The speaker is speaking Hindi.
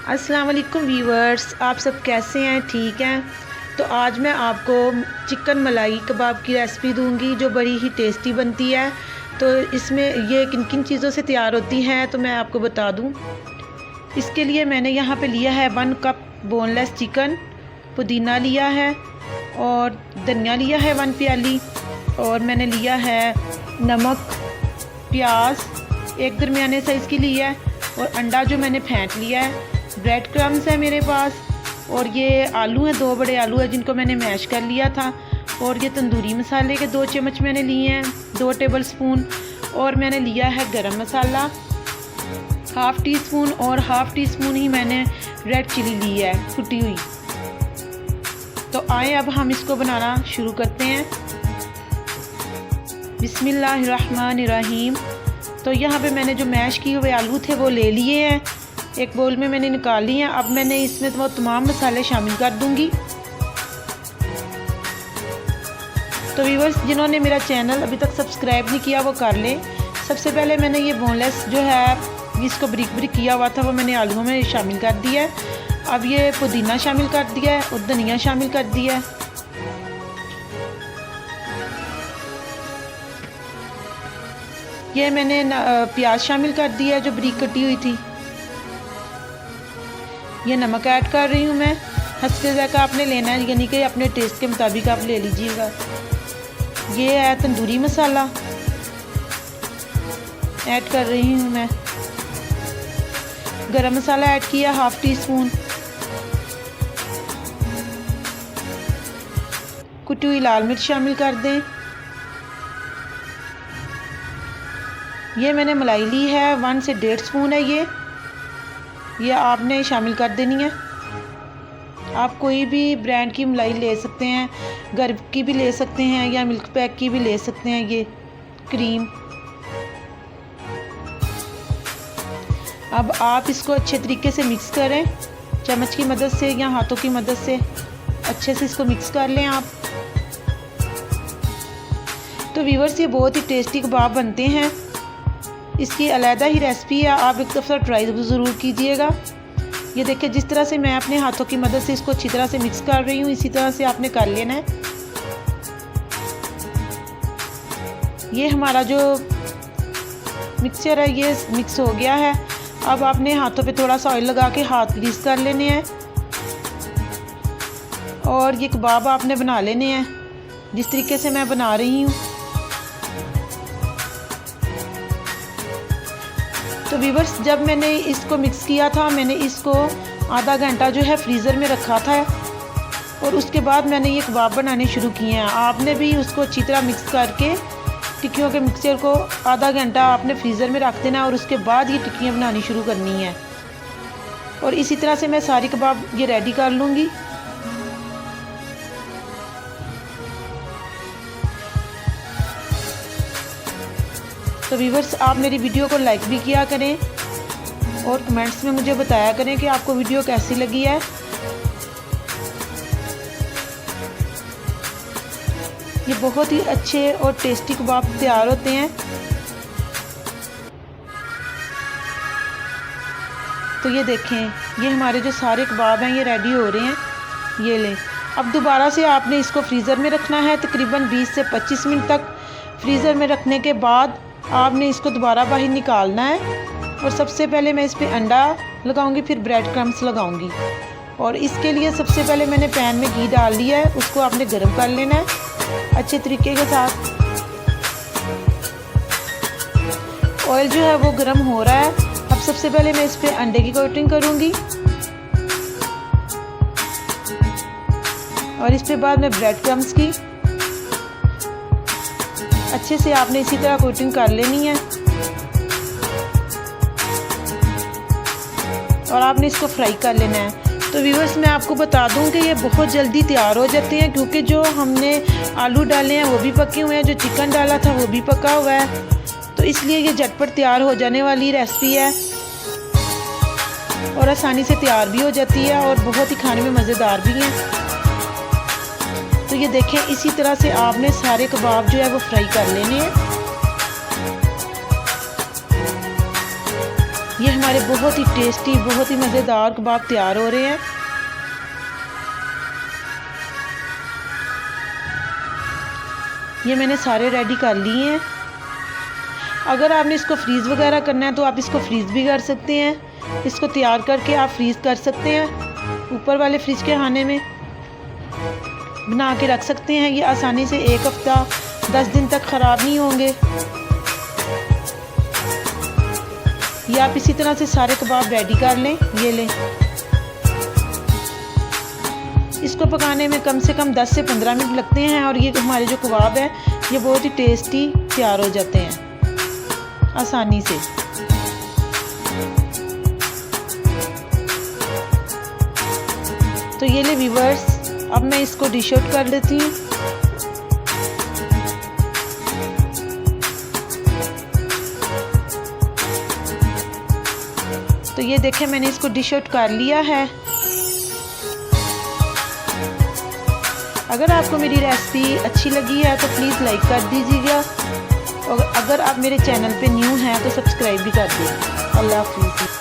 अस्सलाम वालेकुम व्यूवर्स, आप सब कैसे हैं? ठीक हैं। तो आज मैं आपको चिकन मलाई कबाब की रेसिपी दूंगी जो बड़ी ही टेस्टी बनती है। तो इसमें ये किन किन चीज़ों से तैयार होती है तो मैं आपको बता दूं। इसके लिए मैंने यहाँ पे लिया है 1 कप बोनलेस चिकन, पुदीना लिया है और धनिया लिया है 1 प्याली, और मैंने लिया है नमक, प्याज एक दरमियाने साइज़ की लिया है, और अंडा जो मैंने फेंट लिया है, ब्रेड क्रम्स है मेरे पास, और ये आलू हैं, 2 बड़े आलू हैं जिनको मैंने मैश कर लिया था, और ये तंदूरी मसाले के 2 चम्मच मैंने लिए हैं, 2 टेबल स्पून, और मैंने लिया है गरम मसाला ½ टी स्पून, और ½ टी स्पून ही मैंने रेड चिली ली है कुटी हुई। तो आए अब हम इसको बनाना शुरू करते हैं। बिस्मिल्लाहिर्रहमानिर्रहीम। तो यहाँ पे मैंने जो मैश किए हुए आलू थे वो ले लिए हैं, एक बोल में मैंने निकाल लिए हैं। अब मैंने इसमें वो तमाम मसाले शामिल कर दूंगी। तो व्यूअर्स, जिन्होंने मेरा चैनल अभी तक सब्सक्राइब नहीं किया वो कर लें। सबसे पहले मैंने ये बोनलेस जो है इसको ब्रिक ब्रिक किया हुआ था वो मैंने आलूओं में शामिल कर दिया है। अब ये पुदीना शामिल कर दिया है और धनिया शामिल कर दिया है। ये मैंने प्याज शामिल कर दिया है जो ब्रिक कटी हुई थी। ये नमक ऐड कर रही हूँ मैं, हस्बे ज़ायक़ा आपने लेना है, यानी कि अपने टेस्ट के मुताबिक आप ले लीजिएगा। ये है तंदूरी मसाला ऐड कर रही हूँ मैं। गरम मसाला ऐड किया ½ टी स्पून। कुटी हुई लाल मिर्च शामिल कर दें। ये मैंने मलाई ली है 1 से 1.5 स्पून है ये आपने शामिल कर देनी है। आप कोई भी ब्रांड की मलाई ले सकते हैं, घर की भी ले सकते हैं या मिल्क पैक की भी ले सकते हैं। ये क्रीम। अब आप इसको अच्छे तरीके से मिक्स करें, चम्मच की मदद से या हाथों की मदद से अच्छे से इसको मिक्स कर लें आप। तो व्यूअर्स, ये बहुत ही टेस्टी कबाब बनते हैं। इसकी अलहदा ही रेसिपी है, आप एक दफ़ा ट्राई ज़रूर कीजिएगा। ये देखिए, जिस तरह से मैं अपने हाथों की मदद से इसको अच्छी तरह से मिक्स कर रही हूँ, इसी तरह से आपने कर लेना है। ये हमारा जो मिक्सचर है ये मिक्स हो गया है। अब आपने हाथों पे थोड़ा सा ऑयल लगा के हाथ ग्रीस कर लेने हैं, और ये कबाब आपने बना लेने हैं जिस तरीके से मैं बना रही हूँ। तो व्यूअर्स, जब मैंने इसको मिक्स किया था, मैंने इसको आधा घंटा जो है फ्रीज़र में रखा था, और उसके बाद मैंने ये कबाब बनाने शुरू किए हैं। आपने भी उसको अच्छी तरह मिक्स करके टिक्कियों के मिक्सचर को आधा घंटा आपने फ्रीज़र में रख देना, और उसके बाद ये टिक्कियाँ बनानी शुरू करनी है। और इसी तरह से मैं सारी कबाब ये रेडी कर लूँगी। तो व्यूअर्स, आप मेरी वीडियो को लाइक भी किया करें और कमेंट्स में मुझे बताया करें कि आपको वीडियो कैसी लगी है। ये बहुत ही अच्छे और टेस्टी कबाब तैयार होते हैं। तो ये देखें, ये हमारे जो सारे कबाब हैं ये रेडी हो रहे हैं। ये लें। अब दोबारा से आपने इसको फ्रीज़र में रखना है, तकरीबन 20 से 25 मिनट तक। फ्रीज़र में रखने के बाद आपने इसको दोबारा बाहर निकालना है, और सबसे पहले मैं इस पर अंडा लगाऊंगी, फिर ब्रेड क्रम्स लगाऊंगी। और इसके लिए सबसे पहले मैंने पैन में घी डाल लिया है, उसको आपने गर्म कर लेना है अच्छे तरीके के साथ। ऑयल जो है वो गर्म हो रहा है। अब सबसे पहले मैं इस पर अंडे की कोटिंग करूंगी, और इस पे बाद में ब्रेड क्रम्स की अच्छे से आपने इसी तरह कोटिंग कर लेनी है, और आपने इसको फ्राई कर लेना है। तो व्यूअर्स, मैं आपको बता दूं कि ये बहुत जल्दी तैयार हो जाते हैं, क्योंकि जो हमने आलू डाले हैं वो भी पके हुए हैं, जो चिकन डाला था वो भी पका हुआ है। तो इसलिए ये झटपट तैयार हो जाने वाली रेसिपी है, और आसानी से तैयार भी हो जाती है, और बहुत ही खाने में मज़ेदार भी है। तो ये देखें, इसी तरह से आपने सारे कबाब जो है वो फ्राई कर लेने हैं। ये हमारे बहुत ही टेस्टी, बहुत ही मज़ेदार कबाब तैयार हो रहे हैं। ये मैंने सारे रेडी कर लिए हैं। अगर आपने इसको फ्रीज़ वगैरह करना है तो आप इसको फ्रीज़ भी कर सकते हैं। इसको तैयार करके आप फ्रीज़ कर सकते हैं, ऊपर वाले फ्रिज के खाने में बना के रख सकते हैं। ये आसानी से 1 हफ़्ता 10 दिन तक ख़राब नहीं होंगे। ये आप इसी तरह से सारे कबाब रेडी कर लें। ये लें, इसको पकाने में कम से कम 10 से 15 मिनट लगते हैं और ये हमारे जो कबाब है ये बहुत ही टेस्टी तैयार हो जाते हैं आसानी से। तो ये ले व्यूअर्स, अब मैं इसको डिश आउट कर लेती हूँ। तो ये देखें, मैंने इसको डिश आउट कर लिया है। अगर आपको मेरी रेसिपी अच्छी लगी है तो प्लीज़ लाइक कर दीजिएगा और अगर आप मेरे चैनल पे न्यू हैं तो सब्सक्राइब भी कर दीजिए। अल्लाह हाफ़िज़।